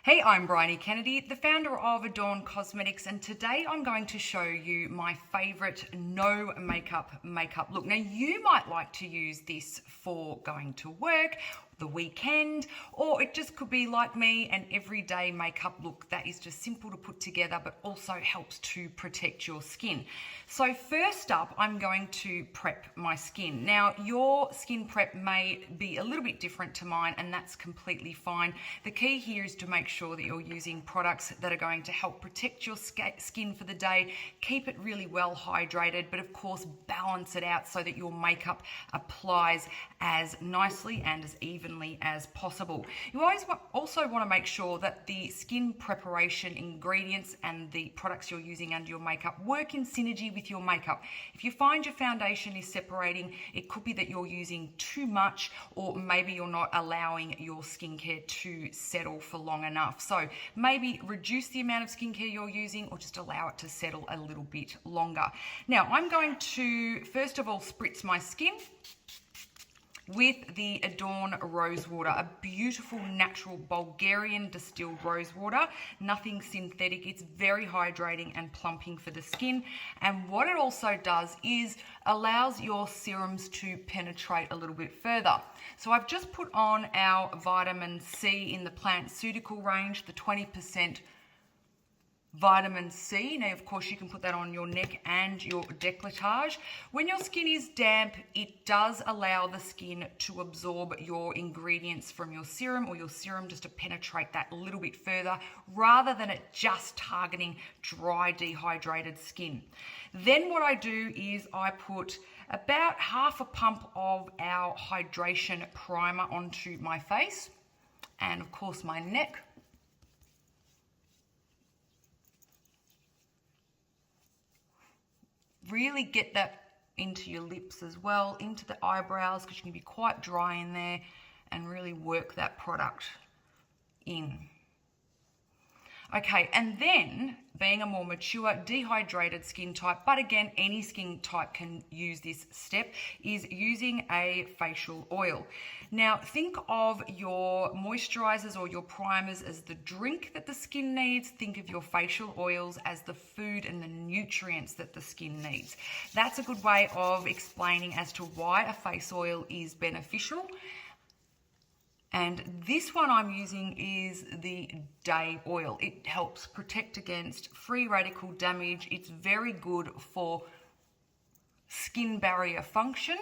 Hey, I'm Briony Kennedy, the founder of Adorn Cosmetics, and today I'm going to show you my favorite no makeup look. Now, you might like to use this for going to work, the weekend, or it just could be like me, an everyday makeup look that is just simple to put together but also helps to protect your skin. So first up, I'm going to prep my skin. Now, your skin prep may be a little bit different to mine, and that's completely fine. The key here is to make sure that you're using products that are going to help protect your skin for the day, keep it really well hydrated, but of course balance it out so that your makeup applies as nicely and as evenly as possible. You always also want to make sure that the skin preparation ingredients and the products you're using under your makeup work in synergy with your makeup. If you find your foundation is separating, it could be that you're using too much, or maybe you're not allowing your skincare to settle for long enough. So maybe reduce the amount of skincare you're using, or just allow it to settle a little bit longer. Now, I'm going to first of all spritz my skin with the Adorn Rosewater, a beautiful natural Bulgarian distilled rosewater, nothing synthetic. It's very hydrating and plumping for the skin. And what it also does is allows your serums to penetrate a little bit further. So I've just put on our vitamin C in the Plant Ceutical range, the 20% vitamin C. Now, of course, you can put that on your neck and your décolletage. When your skin is damp, it does allow the skin to absorb your ingredients from your serum, or your serum just to penetrate that a little bit further, rather than it just targeting dry, dehydrated skin. Then what I do is I put about half a pump of our hydration primer onto my face and, of course, my neck. Really get that into your lips as well, into the eyebrows, because you can be quite dry in there, and really work that product in. Okay, and then being a more mature, dehydrated skin type, but again, any skin type can use this step, is using a facial oil. Now, think of your moisturizers or your primers as the drink that the skin needs. Think of your facial oils as the food and the nutrients that the skin needs. That's a good way of explaining as to why a face oil is beneficial. And this one I'm using is the day oil. It helps protect against free radical damage. It's very good for skin barrier function.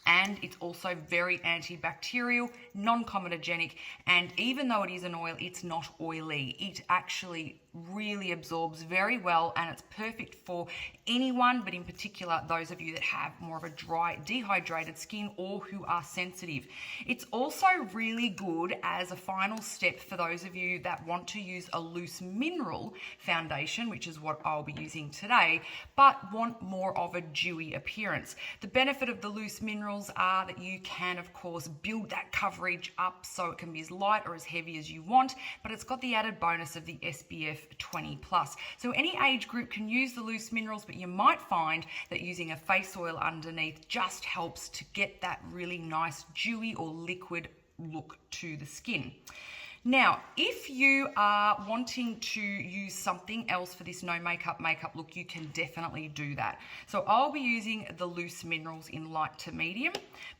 And it's also very antibacterial, non-comedogenic, and even though it is an oil, it's not oily. It actually really absorbs very well, and it's perfect for anyone, but in particular those of you that have more of a dry, dehydrated skin or who are sensitive. It's also really good as a final step for those of you that want to use a loose mineral foundation, which is what I'll be using today, but want more of a dewy appearance. The benefit of the loose minerals are that you can, of course, build that coverage up so it can be as light or as heavy as you want, but it's got the added bonus of the SPF 20+. So any age group can use the loose minerals, but you might find that using a face oil underneath just helps to get that really nice dewy or liquid look to the skin. Now, if you are wanting to use something else for this no makeup look, you can definitely do that. So I'll be using the loose minerals in light to medium,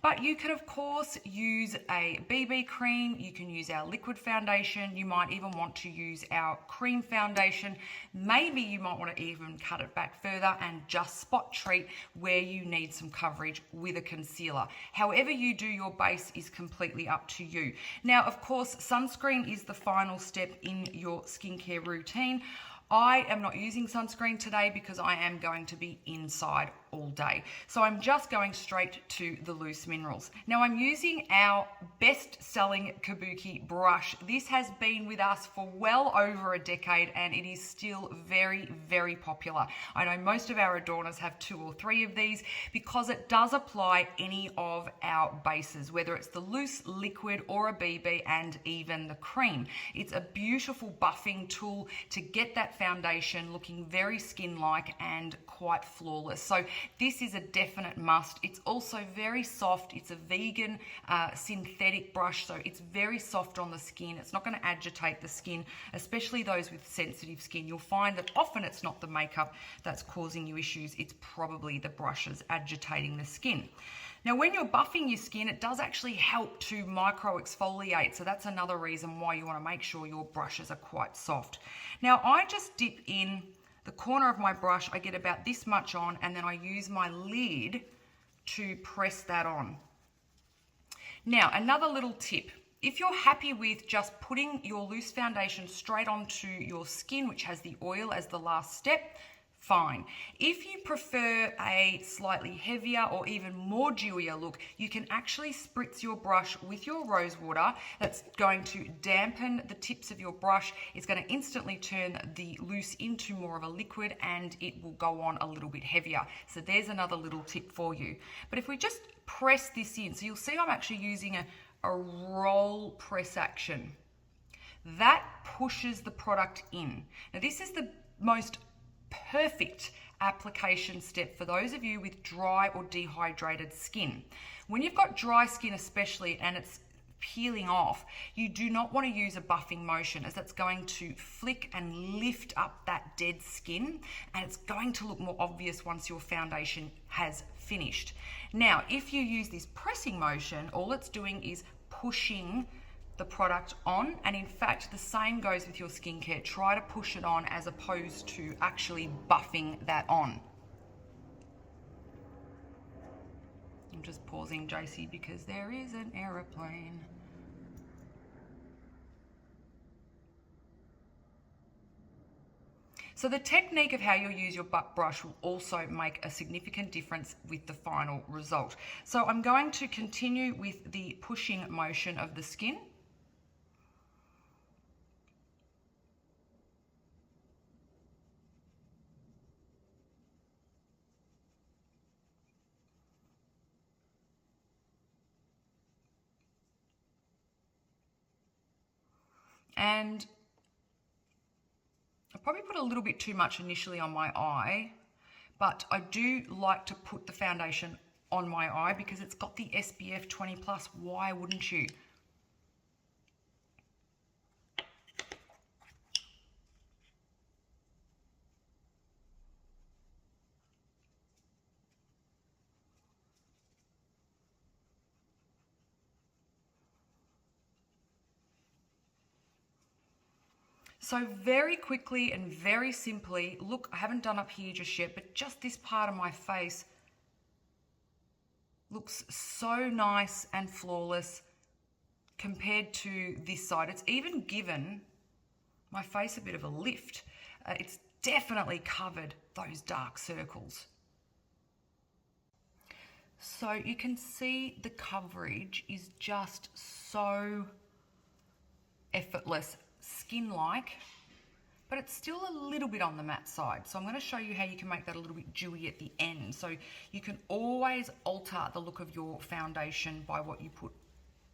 but you can of course use a BB cream, you can use our liquid foundation, you might even want to use our cream foundation. Maybe you might want to even cut it back further and just spot treat where you need some coverage with a concealer. However you do your base is completely up to you. Now, of course, sunscreen is the final step in your skincare routine. I am not using sunscreen today because I am going to be inside all day. So I'm just going straight to the loose minerals. Now I'm using our best-selling Kabuki Brush. This has been with us for well over a decade, and it is still very, very popular. I know most of our adorners have 2 or 3 of these because it does apply any of our bases, whether it's the loose, liquid, or a BB, and even the cream. It's a beautiful buffing tool to get that foundation looking very skin-like and quite flawless. So this is a definite must. It's also very soft. It's a vegan synthetic brush, so it's very soft on the skin. It's not going to agitate the skin, especially those with sensitive skin. You'll find that often it's not the makeup that's causing you issues. It's probably the brushes agitating the skin. Now, when you're buffing your skin, it does actually help to micro exfoliate. So that's another reason why you want to make sure your brushes are quite soft. Now, I just dip in the corner of my brush. I get about this much on, and then I use my lid to press that on. Now, another little tip. If you're happy with just putting your loose foundation straight onto your skin, which has the oil as the last step, fine. If you prefer a slightly heavier or even more dewier look, you can actually spritz your brush with your rose water. That's going to dampen the tips of your brush. It's going to instantly turn the loose into more of a liquid, and it will go on a little bit heavier. So there's another little tip for you. But if we just press this in, so you'll see I'm actually using a roll press action. That pushes the product in. Now this is the most perfect application step for those of you with dry or dehydrated skin. When you've got dry skin especially and it's peeling off, you do not want to use a buffing motion, as that's going to flick and lift up that dead skin, and it's going to look more obvious once your foundation has finished. Now, if you use this pressing motion, all it's doing is pushing the product on, and in fact the same goes with your skincare. Try to push it on as opposed to actually buffing that on. I'm just pausing, JC, because there is an aeroplane. So the technique of how you'll use your butt brush will also make a significant difference with the final result. So I'm going to continue with the pushing motion of the skin. And I probably put a little bit too much initially on my eye, but I do like to put the foundation on my eye because it's got the SPF 20+. Why wouldn't you? So very quickly and very simply, look, I haven't done up here just yet, but just this part of my face looks so nice and flawless compared to this side. It's even given my face a bit of a lift. It's definitely covered those dark circles. So you can see the coverage is just so effortless, skin-like, but it's still a little bit on the matte side. So I'm going to show you how you can make that a little bit dewy at the end. So you can always alter the look of your foundation by what you put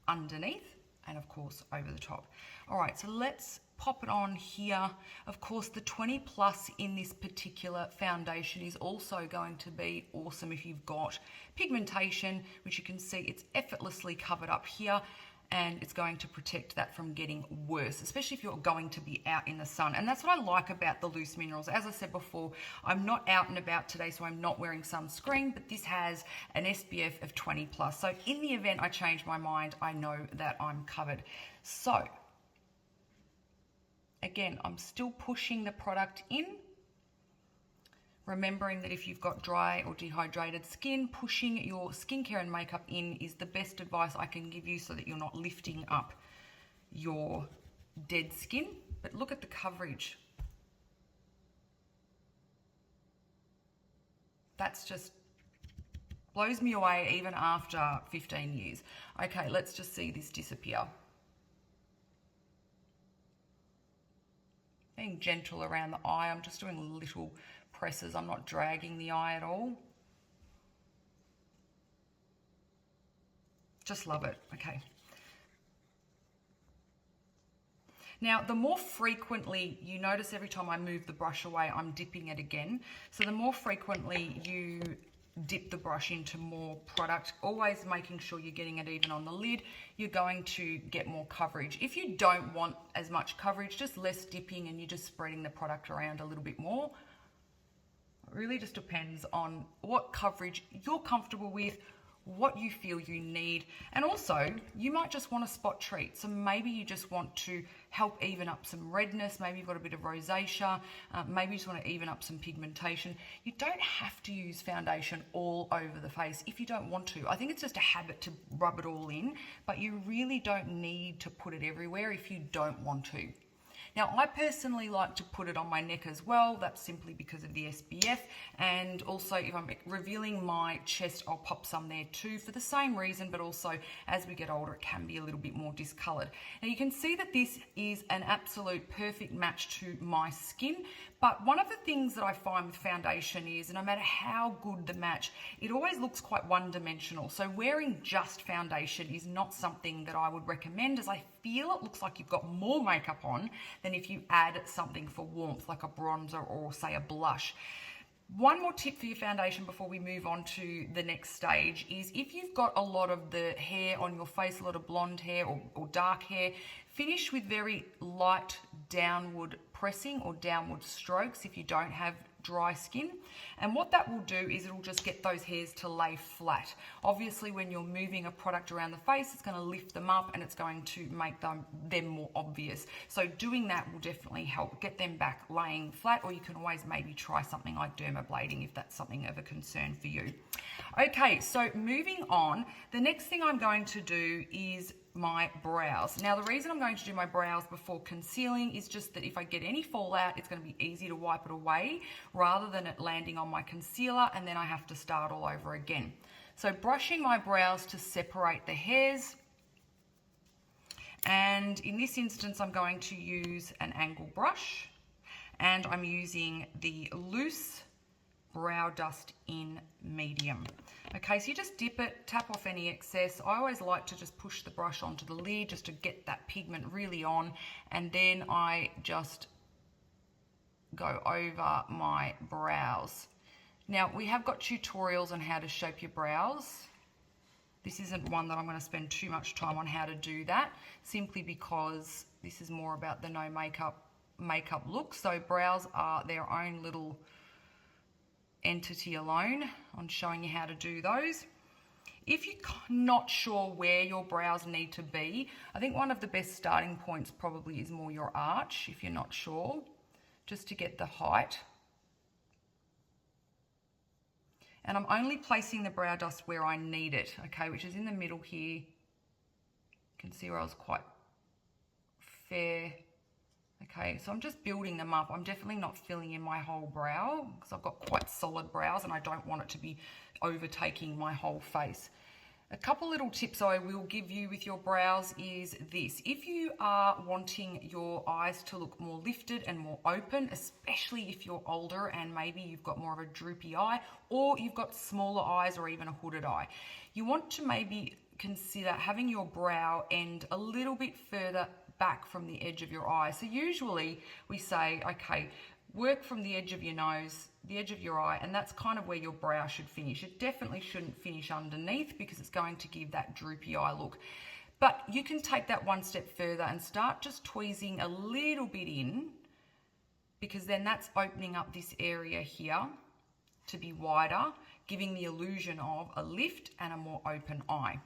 underneath and of course over the top. All right, so let's pop it on here. Of course, the 20+ in this particular foundation is also going to be awesome if you've got pigmentation, which you can see it's effortlessly covered up here, and it's going to protect that from getting worse, especially if you're going to be out in the sun. And that's what I like about the loose minerals. As I said before, I'm not out and about today, so I'm not wearing sunscreen, but this has an SPF of 20+. So in the event I change my mind, I know that I'm covered. So again, I'm still pushing the product in, remembering that if you've got dry or dehydrated skin, pushing your skincare and makeup in is the best advice I can give you so that you're not lifting up your dead skin. But look at the coverage. That's just blows me away even after 15 years. Okay, let's just see this disappear. Being gentle around the eye, I'm just doing little presses. I'm not dragging the eye at all. Just love it. Okay. Now, the more frequently you notice every time I move the brush away, I'm dipping it again. So the more frequently you dip the brush into more product, always making sure you're getting it even on the lid, you're going to get more coverage. If you don't want as much coverage, just less dipping and you're just spreading the product around a little bit more. It really just depends on what coverage you're comfortable with, what you feel you need, and also you might just want a spot treat. So maybe you just want to help even up some redness, maybe you've got a bit of rosacea, maybe you just want to even up some pigmentation. You don't have to use foundation all over the face if you don't want to. I think it's just a habit to rub it all in, but you really don't need to put it everywhere if you don't want to. Now, I personally like to put it on my neck as well. That's simply because of the SPF. And also, if I'm revealing my chest, I'll pop some there too for the same reason, but also as we get older, it can be a little bit more discolored. Now, you can see that this is an absolute perfect match to my skin. But one of the things that I find with foundation is, no matter how good the match, it always looks quite one-dimensional. So wearing just foundation is not something that I would recommend, as I feel it looks like you've got more makeup on than if you add something for warmth, like a bronzer or say a blush. One more tip for your foundation before we move on to the next stage is if you've got a lot of the hair on your face, a lot of blonde hair or dark hair, finish with very light downward pressing or downward strokes if you don't have dry skin. And what that will do is it'll just get those hairs to lay flat. Obviously, when you're moving a product around the face, it's going to lift them up and it's going to make them more obvious. So doing that will definitely help get them back laying flat, or you can always maybe try something like dermablading if that's something of a concern for you. Okay, so moving on, the next thing I'm going to do is my brows. Now, the reason I'm going to do my brows before concealing is just that if I get any fallout, it's going to be easy to wipe it away rather than it landing on my concealer and then I have to start all over again. So brushing my brows to separate the hairs. And in this instance, I'm going to use an angle brush and I'm using the loose brow dust in medium. Okay, so you just dip it, tap off any excess. I always like to just push the brush onto the lid just to get that pigment really on, and then I just go over my brows. Now, we have got tutorials on how to shape your brows. This isn't one that I'm going to spend too much time on how to do that, simply because this is more about the no makeup look. So brows are their own little entity alone on showing you how to do those. If you're not sure where your brows need to be, I think one of the best starting points probably is more your arch, if you're not sure, just to get the height. And I'm only placing the brow dust where I need it, okay, which is in the middle here. You can see where I was quite fair. Okay, so I'm just building them up. I'm definitely not filling in my whole brow because I've got quite solid brows and I don't want it to be overtaking my whole face. A couple little tips I will give you with your brows is this. If you are wanting your eyes to look more lifted and more open, especially if you're older and maybe you've got more of a droopy eye or you've got smaller eyes or even a hooded eye, you want to maybe consider having your brow end a little bit further back from the edge of your eye. So usually we say, okay, work from the edge of your nose, the edge of your eye, and that's kind of where your brow should finish. It definitely shouldn't finish underneath because it's going to give that droopy eye look. But you can take that one step further and start just tweezing a little bit in, because then that's opening up this area here to be wider, giving the illusion of a lift and a more open eye.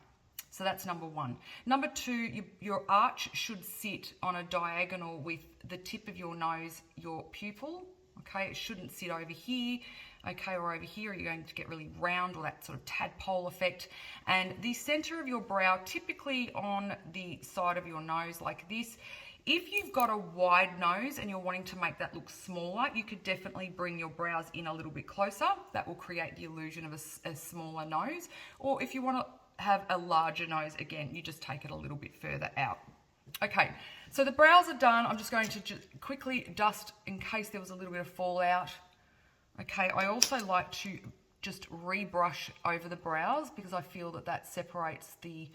So that's number one. Number two, your arch should sit on a diagonal with the tip of your nose, your pupil. Okay, it shouldn't sit over here, okay, or over here. You're going to get really round or that sort of tadpole effect. And the center of your brow, typically on the side of your nose like this. If you've got a wide nose and you're wanting to make that look smaller, you could definitely bring your brows in a little bit closer. That will create the illusion of a smaller nose. Or if you want to have a larger nose, again, you just take it a little bit further out. Okay, so the brows are done. I'm just going to quickly dust in case there was a little bit of fallout. Okay, I also like to just rebrush over the brows because I feel that that separates the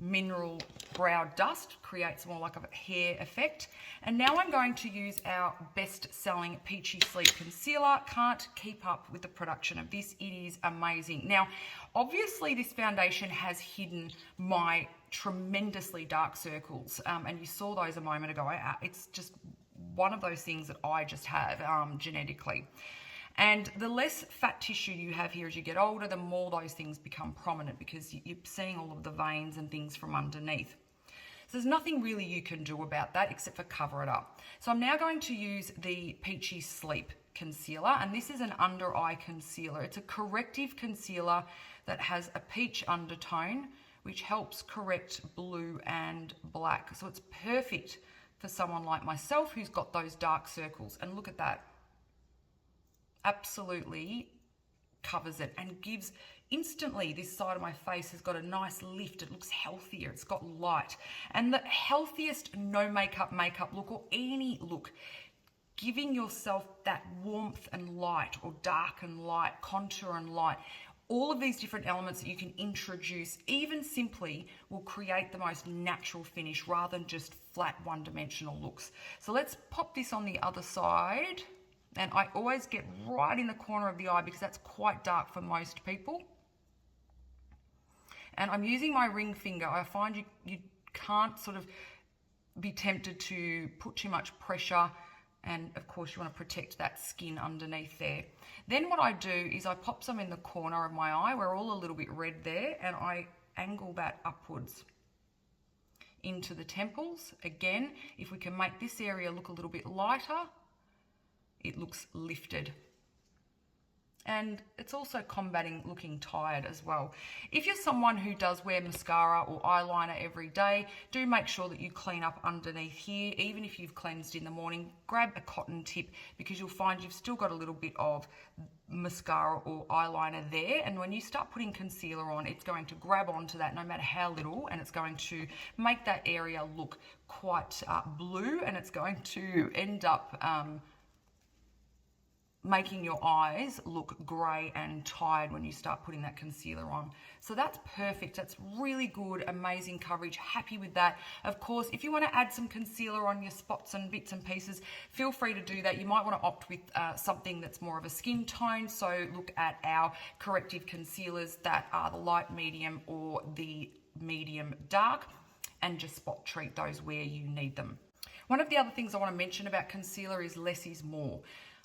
mineral brow dust, creates more like a hair effect. And now I'm going to use our best-selling Peachy Sleep Concealer. Can't keep up with the production of this. It is amazing. Now, obviously this foundation has hidden my tremendously dark circles, and you saw those a moment ago. It's just one of those things that I just have genetically. And the less fat tissue you have here as you get older, the more those things become prominent because you're seeing all of the veins and things from underneath. So there's nothing really you can do about that except for cover it up. So I'm now going to use the Peachy Sleep Concealer, and this is an under eye concealer. It's a corrective concealer that has a peach undertone, which helps correct blue and black. So it's perfect for someone like myself who's got those dark circles. And look at that. Absolutely covers it and gives instantly, this side of my face has got a nice lift. It looks healthier. It's got light. And the healthiest no makeup look, or any look, giving yourself that warmth and light, or dark and light, contour and light, all of these different elements that you can introduce, even simply, will create the most natural finish rather than just flat one-dimensional looks. So let's pop this on the other side. And I always get right in the corner of the eye because that's quite dark for most people. And I'm using my ring finger. I find you can't sort of be tempted to put too much pressure, and of course you want to protect that skin underneath there. Then what I do is I pop some in the corner of my eye. We're all a little bit red there, and I angle that upwards into the temples. Again, if we can make this area look a little bit lighter, it looks lifted. And it's also combating looking tired as well. If you're someone who does wear mascara or eyeliner every day, do make sure that you clean up underneath here. Even if you've cleansed in the morning, grab a cotton tip because you'll find you've still got a little bit of mascara or eyeliner there. And when you start putting concealer on, it's going to grab onto that no matter how little, and it's going to make that area look quite blue, and it's going to end up making your eyes look grey and tired when you start putting that concealer on. So that's perfect. That's really good, amazing coverage. Happy with that. Of course, if you want to add some concealer on your spots and bits and pieces, feel free to do that. You might want to opt with something that's more of a skin tone. So look at our corrective concealers that are the light medium or the medium dark, and just spot treat those where you need them. One of the other things I want to mention about concealer is less is more.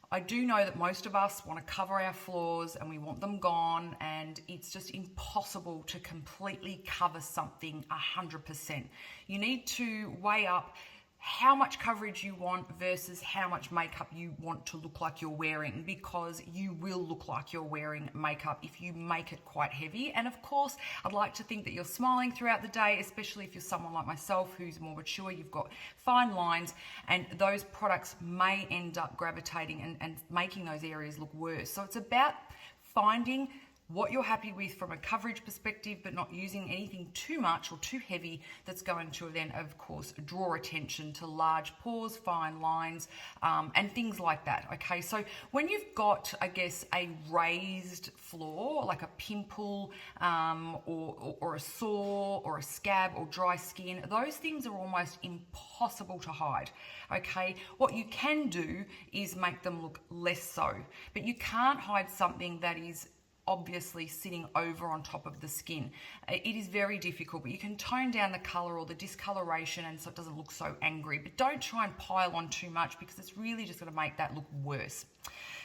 I do know that most of us want to cover our flaws and we want them gone, and it's just impossible to completely cover something 100%. You need to weigh up how much coverage you want versus how much makeup you want to look like you're wearing, because you will look like you're wearing makeup if you make it quite heavy. And of course, I'd like to think that you're smiling throughout the day, especially if you're someone like myself who's more mature. You've got fine lines, and those products may end up gravitating and making those areas look worse. So it's about finding what you're happy with from a coverage perspective, but not using anything too much or too heavy that's going to then, of course, draw attention to large pores, fine lines, and things like that. Okay, so when you've got, I guess, a raised flaw, like a pimple or a sore or a scab or dry skin, those things are almost impossible to hide. Okay, what you can do is make them look less so, but you can't hide something that is obviously sitting over on top of the skin. It is very difficult, but you can tone down the color or the discoloration, and so it doesn't look so angry. But don't try and pile on too much, because it's really just going to make that look worse.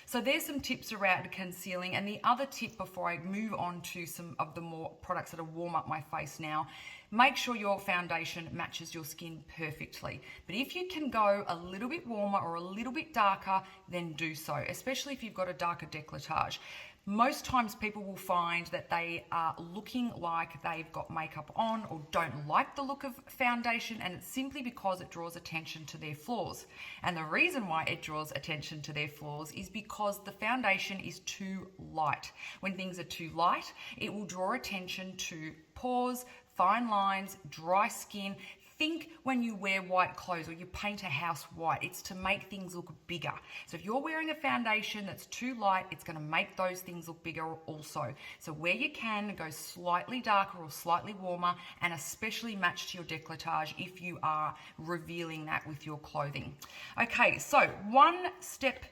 So there's some tips around concealing. And the other tip before I move on to some of the more products that warm up my face now, make sure your foundation matches your skin perfectly. But if you can go a little bit warmer or a little bit darker, then do so, especially if you've got a darker décolletage. Most times people will find that they are looking like they've got makeup on or don't like the look of foundation, and it's simply because it draws attention to their flaws. And the reason why it draws attention to their flaws is because the foundation is too light. When things are too light, it will draw attention to pores, fine lines, dry skin, think when you wear white clothes or you paint a house white, it's to make things look bigger. So if you're wearing a foundation that's too light, it's going to make those things look bigger also. So where you can, go slightly darker or slightly warmer, and especially match to your décolletage if you are revealing that with your clothing. Okay, so one step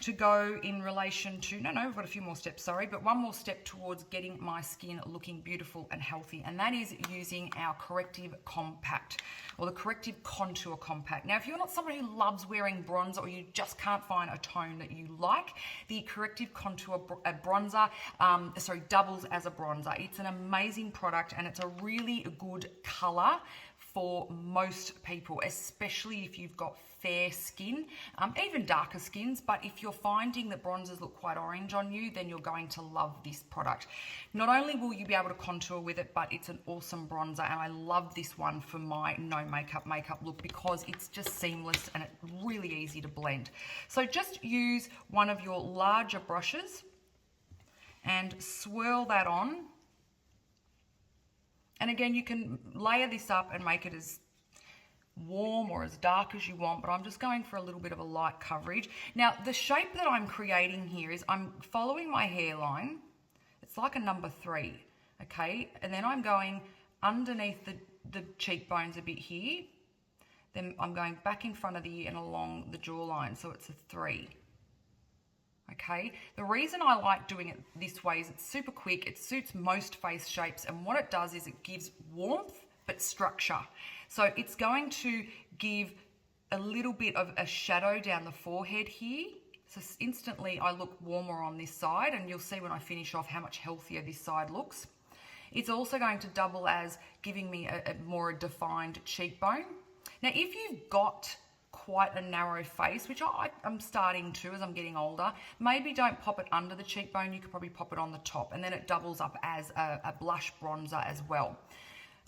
to go in relation to, no, we've got a few more steps, sorry, but one more step towards getting my skin looking beautiful and healthy, and that is using our Corrective Compact, or the Corrective Contour Compact. Now, if you're not someone who loves wearing bronzer, or you just can't find a tone that you like, the Corrective Contour bronzer, doubles as a bronzer. It's an amazing product, and it's a really good color for most people, especially if you've got fair skin, even darker skins. But if you're finding that bronzers look quite orange on you, then you're going to love this product. Not only will you be able to contour with it, but it's an awesome bronzer, and I love this one for my no makeup look because it's just seamless and it's really easy to blend. So just use one of your larger brushes and swirl that on. And again, you can layer this up and make it as warm or as dark as you want, but I'm just going for a little bit of a light coverage. Now, the shape that I'm creating here is I'm following my hairline. It's like a number 3, okay? And then I'm going underneath the cheekbones a bit here. Then I'm going back in front of the ear and along the jawline, so it's a 3. Okay, the reason I like doing it this way is it's super quick, it suits most face shapes, and what it does is it gives warmth but structure. So it's going to give a little bit of a shadow down the forehead here. So instantly I look warmer on this side, and you'll see when I finish off how much healthier this side looks. It's also going to double as giving me a more defined cheekbone. Now, if you've got quite a narrow face, which I'm starting to as I'm getting older, maybe don't pop it under the cheekbone. You could probably pop it on the top, and then it doubles up as a blush bronzer as well.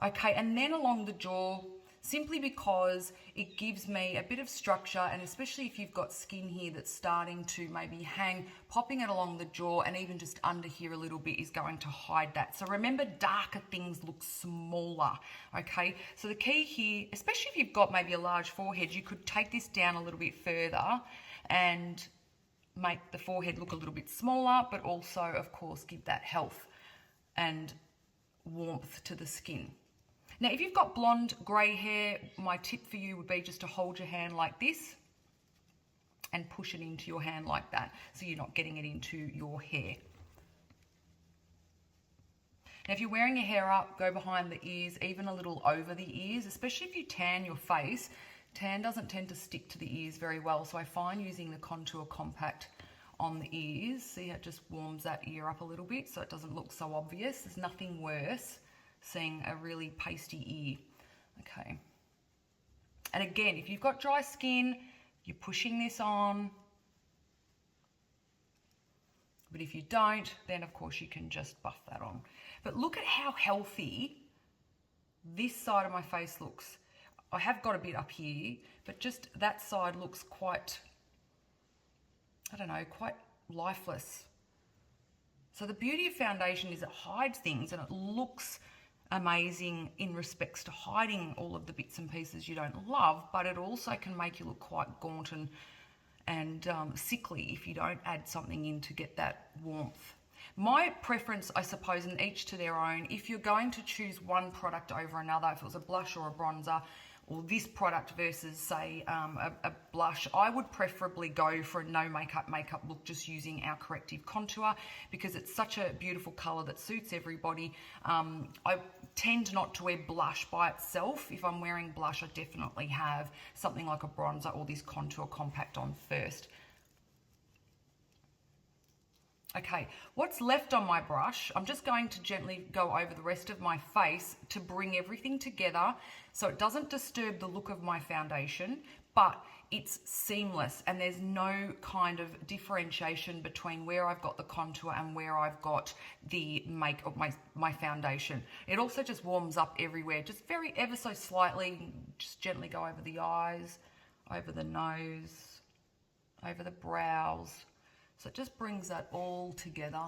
Okay, and then along the jaw, simply because it gives me a bit of structure, and especially if you've got skin here that's starting to maybe hang, popping it along the jaw and even just under here a little bit is going to hide that. So remember, darker things look smaller, okay? So the key here, especially if you've got maybe a large forehead, you could take this down a little bit further and make the forehead look a little bit smaller, but also, of course, give that health and warmth to the skin. Now, if you've got blonde, grey hair, my tip for you would be just to hold your hand like this and push it into your hand like that, so you're not getting it into your hair. Now, if you're wearing your hair up, go behind the ears, even a little over the ears, especially if you tan your face. Tan doesn't tend to stick to the ears very well, so I find using the Contour Compact on the ears, see how it just warms that ear up a little bit so it doesn't look so obvious. There's nothing worse seeing a really pasty ear. Okay, and again, if you've got dry skin, you're pushing this on, but if you don't, then of course you can just buff that on. But look at how healthy this side of my face looks. I have got a bit up here, but just that side looks quite, I don't know, quite lifeless. So the beauty of foundation is it hides things and it looks amazing in respects to hiding all of the bits and pieces you don't love, but it also can make you look quite gaunt and sickly if you don't add something in to get that warmth. My preference, I suppose, and each to their own, if you're going to choose one product over another, if it was a blush or a bronzer, or this product versus, say, a blush, I would preferably go for a no makeup look, just using our Corrective Contour, because it's such a beautiful color that suits everybody. I tend not to wear blush by itself. If I'm wearing blush, I definitely have something like a bronzer or this Contour Compact on first. Okay, what's left on my brush, I'm just going to gently go over the rest of my face to bring everything together so it doesn't disturb the look of my foundation, but it's seamless and there's no kind of differentiation between where I've got the contour and where I've got the makeup, my foundation. It also just warms up everywhere, just ever so slightly, just gently go over the eyes, over the nose, over the brows. So it just brings that all together.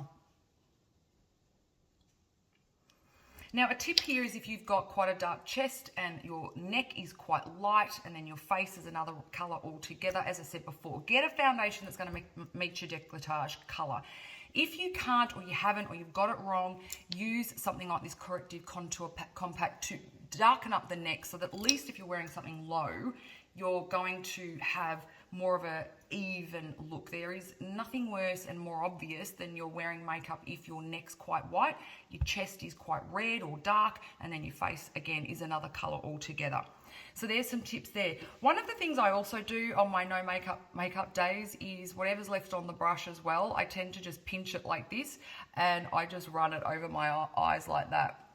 Now, a tip here is if you've got quite a dark chest and your neck is quite light and then your face is another colour altogether, as I said before, get a foundation that's going to meet your décolletage colour. If you can't, or you haven't, or you've got it wrong, use something like this Corrective Contour Compact to darken up the neck, so that at least if you're wearing something low, you're going to have more of a even look. There is nothing worse and more obvious than you're wearing makeup if your neck's quite white, your chest is quite red or dark, and then your face again is another color altogether. So there's some tips there. One of the things I also do on my no makeup days is whatever's left on the brush as well, I tend to just pinch it like this and I just run it over my eyes like that.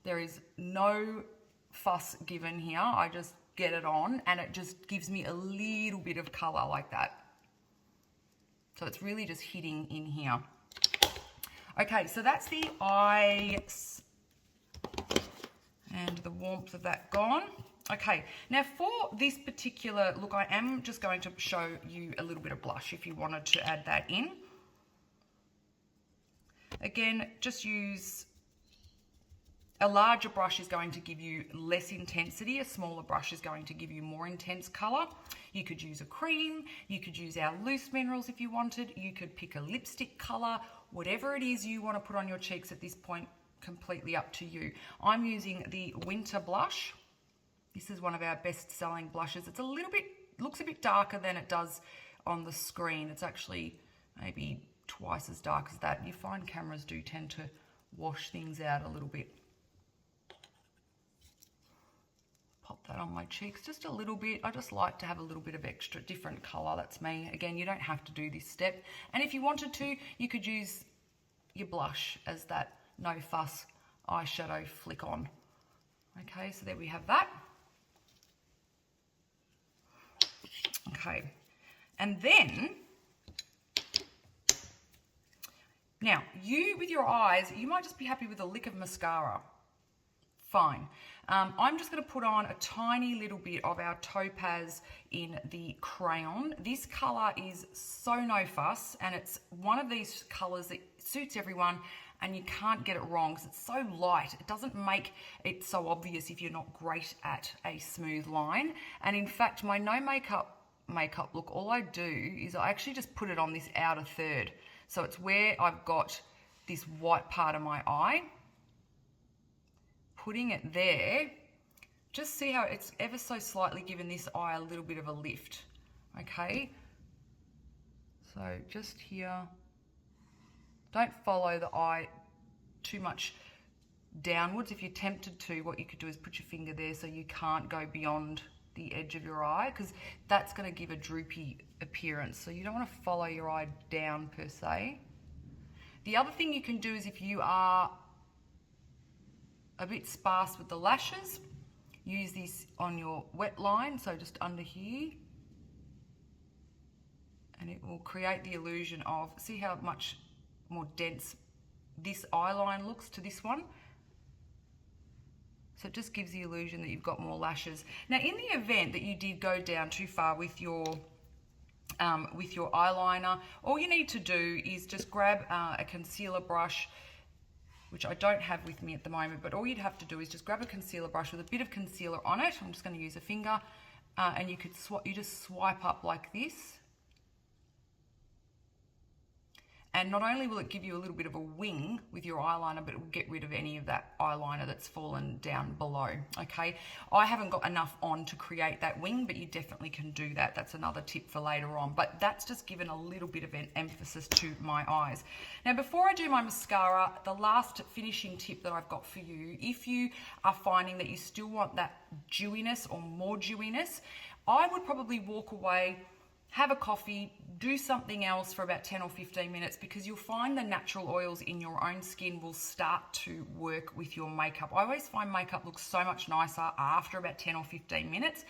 There is no fuss given here. I just get it on and it just gives me a little bit of color like that. So it's really just hitting in here. Okay, so that's the eyes and the warmth of that gone. Okay, now for this particular look, I am just going to show you a little bit of blush if you wanted to add that in. Again, just use a larger brush is going to give you less intensity. A smaller brush is going to give you more intense color. You could use a cream. You could use our loose minerals if you wanted. You could pick a lipstick color. Whatever it is you want to put on your cheeks at this point, completely up to you. I'm using the Winter Blush. This is one of our best-selling blushes. It's a little bit, looks a bit darker than it does on the screen. It's actually maybe twice as dark as that. You find cameras do tend to wash things out a little bit. Pop that on my cheeks just a little bit. I just like to have a little bit of extra different color. That's me. Again, you don't have to do this step. And if you wanted to, you could use your blush as that no fuss eyeshadow flick on. Okay, so there we have that. Okay, and then now you with your eyes, you might just be happy with a lick of mascara. Fine. I'm just going to put on a tiny little bit of our Topaz in the crayon. This color is so no fuss, and it's one of these colors that suits everyone, and you can't get it wrong because it's so light. It doesn't make it so obvious if you're not great at a smooth line. And in fact, my no makeup look, all I do is I actually just put it on this outer third. So it's where I've got this white part of my eye. Putting it there, just see how it's ever so slightly given this eye a little bit of a lift. Okay, so just here, don't follow the eye too much downwards. If you're tempted to, what you could do is put your finger there so you can't go beyond the edge of your eye, because that's going to give a droopy appearance. So you don't want to follow your eye down per se. The other thing you can do is if you are a bit sparse with the lashes, use this on your wet line, so just under here, and it will create the illusion of, see how much more dense this eye line looks to this one. So it just gives the illusion that you've got more lashes. Now, in the event that you did go down too far with your eyeliner, all you need to do is just grab a concealer brush, which I don't have with me at the moment, but all you'd have to do is just grab a concealer brush with a bit of concealer on it. I'm just going to use a finger, and you just swipe up like this. And not only will it give you a little bit of a wing with your eyeliner, but it will get rid of any of that eyeliner that's fallen down below, okay? I haven't got enough on to create that wing, but you definitely can do that. That's another tip for later on, but that's just given a little bit of an emphasis to my eyes. Now, before I do my mascara, the last finishing tip that I've got for you, if you are finding that you still want that dewiness or more dewiness, I would probably walk away, have a coffee, do something else for about 10 or 15 minutes, because you'll find the natural oils in your own skin will start to work with your makeup. I always find makeup looks so much nicer after about 10 or 15 minutes.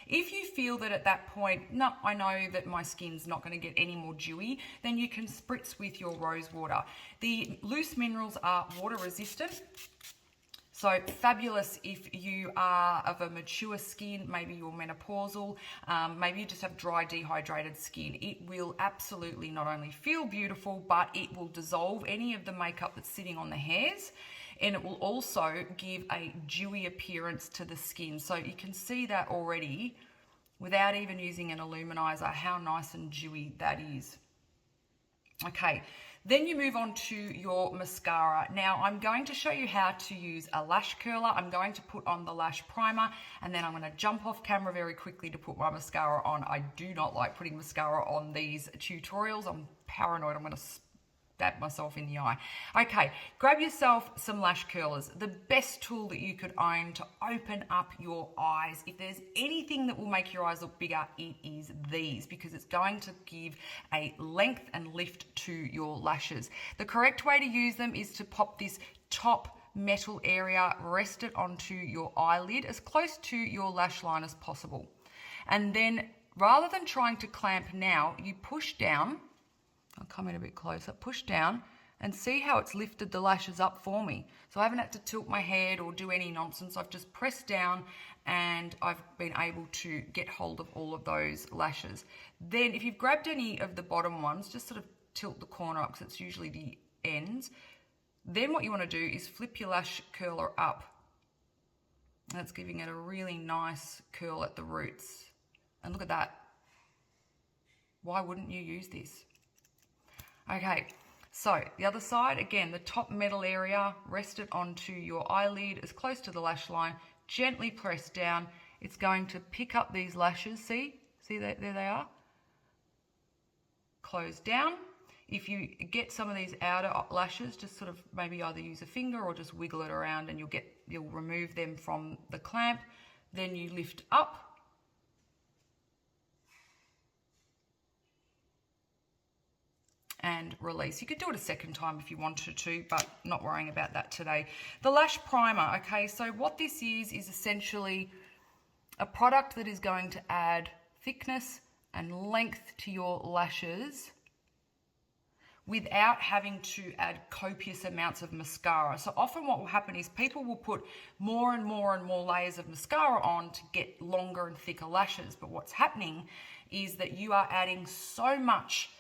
If you feel that at that point, no, I know that my skin's not going to get any more dewy, then you can spritz with your Rosewater. The loose minerals are water resistant. So fabulous if you are of a mature skin, maybe you're menopausal, maybe you just have dry, dehydrated skin. It will absolutely not only feel beautiful, but it will dissolve any of the makeup that's sitting on the hairs. and it will also give a dewy appearance to the skin. So you can see that already without even using an illuminizer, how nice and dewy that is. Okay, then you move on to your mascara. Now I'm going to show you how to use a lash curler. I'm going to put on the Lash Primer, and then I'm going to jump off camera very quickly to put my mascara on. I do not like putting mascara on these tutorials. I'm paranoid I'm going to stab myself in the eye. Okay, grab yourself some lash curlers. The best tool that you could own to open up your eyes. If there's anything that will make your eyes look bigger, it is these, because it's going to give a length and lift to your lashes. The correct way to use them is to pop this top metal area, rest it onto your eyelid as close to your lash line as possible. And then rather than trying to clamp now, you push down. I'll come in a bit closer, push down, and see how it's lifted the lashes up for me. So I haven't had to tilt my head or do any nonsense. I've just pressed down and I've been able to get hold of all of those lashes. Then if you've grabbed any of the bottom ones, just sort of tilt the corner up because it's usually the ends. Then what you want to do is flip your lash curler up. That's giving it a really nice curl at the roots. And look at that. Why wouldn't you use this? Okay, so the other side, again, the top metal area, rest it onto your eyelid as close to the lash line, gently press down. It's going to pick up these lashes, see that, there they are. Close down. If you get some of these outer lashes, just sort of maybe either use a finger or just wiggle it around and you'll remove them from the clamp. Then you lift up. And release. You could do it a second time if you wanted to, but not worrying about that today. The Lash Primer, okay, so what this is essentially a product that is going to add thickness and length to your lashes without having to add copious amounts of mascara. So often what will happen is people will put more and more and more layers of mascara on to get longer and thicker lashes, but what's happening is that you are adding so much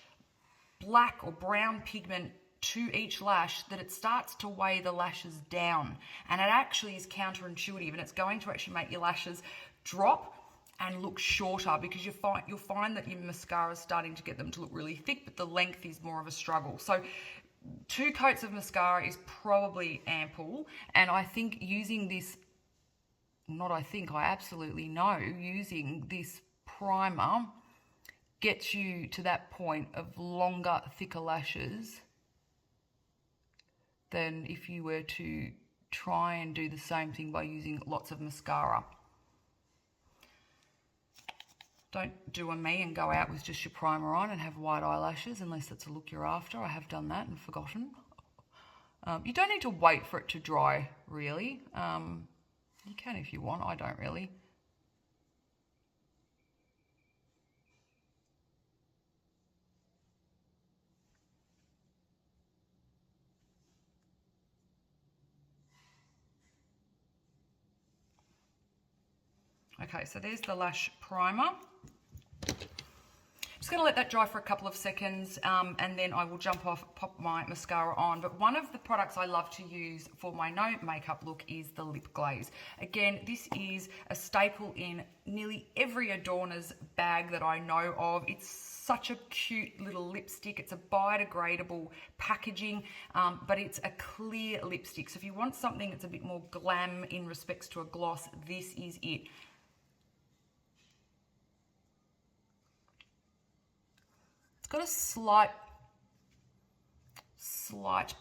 black or brown pigment to each lash that it starts to weigh the lashes down, and it actually is counterintuitive, and it's going to actually make your lashes drop and look shorter because you'll find that your mascara is starting to get them to look really thick, but the length is more of a struggle. So 2 coats of mascara is probably ample, and I think using this, I absolutely know using this primer gets you to that point of longer, thicker lashes than if you were to try and do the same thing by using lots of mascara. Don't do a me and go out with just your primer on and have white eyelashes unless it's a look you're after. I have done that and forgotten. You don't need to wait for it to dry, really. You can if you want, I don't really. Okay, so there's the Lash Primer. I'm just going to let that dry for a couple of seconds and then I will pop my mascara on. But one of the products I love to use for my no makeup look is the lip glaze. Again, this is a staple in nearly every Adorner's bag that I know of. It's such a cute little lipstick. It's a biodegradable packaging, but it's a clear lipstick. So if you want something that's a bit more glam in respects to a gloss, this is it. Got a slight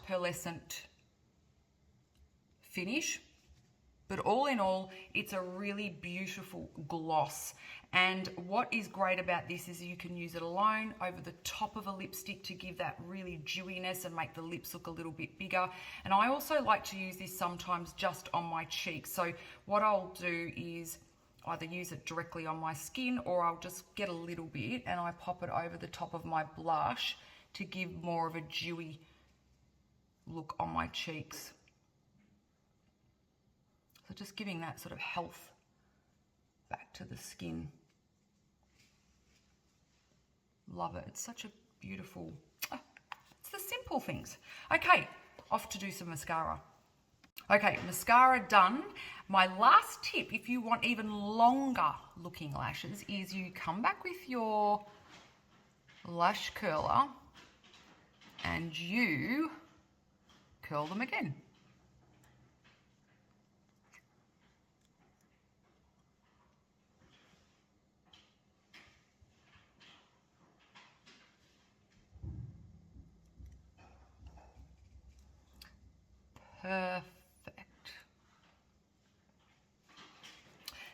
pearlescent finish, but all in all, it's a really beautiful gloss. And what is great about this is you can use it alone over the top of a lipstick to give that really dewiness and make the lips look a little bit bigger. And I also like to use this sometimes just on my cheeks. So what I'll do is either use it directly on my skin or I'll just get a little bit and I pop it over the top of my blush to give more of a dewy look on my cheeks. So just giving that sort of health back to the skin. Love it. It's such a beautiful, it's the simple things. Okay, off to do some mascara. Okay, mascara done. My last tip, if you want even longer looking lashes, is you come back with your lash curler and you curl them again. Perfect.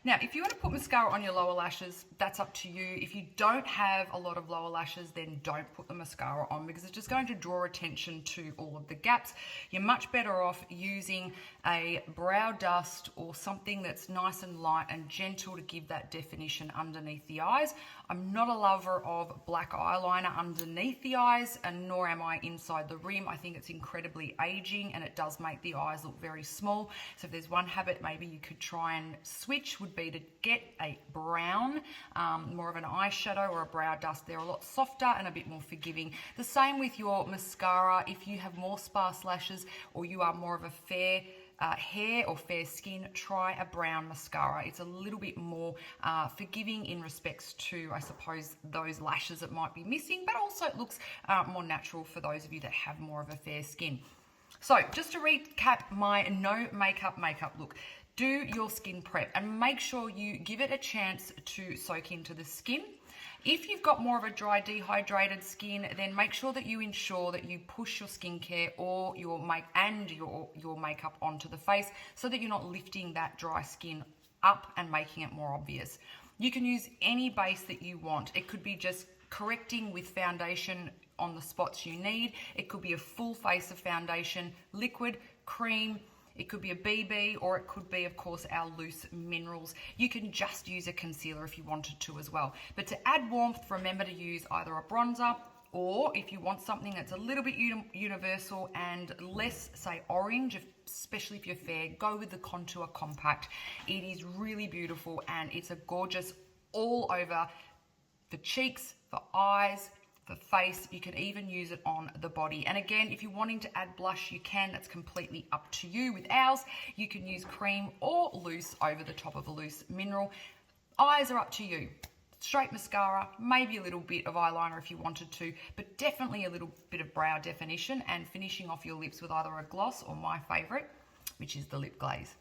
Now, if you want to put mascara on your lower lashes, that's up to you. If you don't have a lot of lower lashes, then don't put the mascara on because it's just going to draw attention to all of the gaps. You're much better off using a brow dust or something that's nice and light and gentle to give that definition underneath the eyes. I'm not a lover of black eyeliner underneath the eyes, and nor am I inside the rim. I think it's incredibly aging and it does make the eyes look very small. So if there's one habit maybe you could try and switch would be to get a brown, more of an eyeshadow or a brow dust. They're a lot softer and a bit more forgiving. The same with your mascara. If you have more sparse lashes or you are more of a fair hair or fair skin, try a brown mascara. It's a little bit more forgiving in respects to, I suppose, those lashes that might be missing, but also it looks more natural for those of you that have more of a fair skin. So just to recap my no makeup look. Do your skin prep and make sure you give it a chance to soak into the skin. If you've got more of a dry, dehydrated skin, then make sure that you ensure that you push your skincare or your makeup onto the face so that you're not lifting that dry skin up and making it more obvious. You can use any base that you want. It could be just correcting with foundation on the spots you need. It could be a full face of foundation, liquid, cream. It could be a BB, or it could be, of course, our loose minerals. You can just use a concealer if you wanted to as well. But to add warmth, remember to use either a bronzer, or if you want something that's a little bit universal and less, say, orange, especially if you're fair, go with the Contour Compact. It is really beautiful and it's a gorgeous all over for cheeks, for eyes, for face. You can even use it on the body. And again, if you're wanting to add blush, you can. That's completely up to you. With ours, you can use cream or loose over the top of a loose mineral. Eyes are up to you. Straight mascara, maybe a little bit of eyeliner if you wanted to, but definitely a little bit of brow definition and finishing off your lips with either a gloss or my favorite, which is the lip glaze.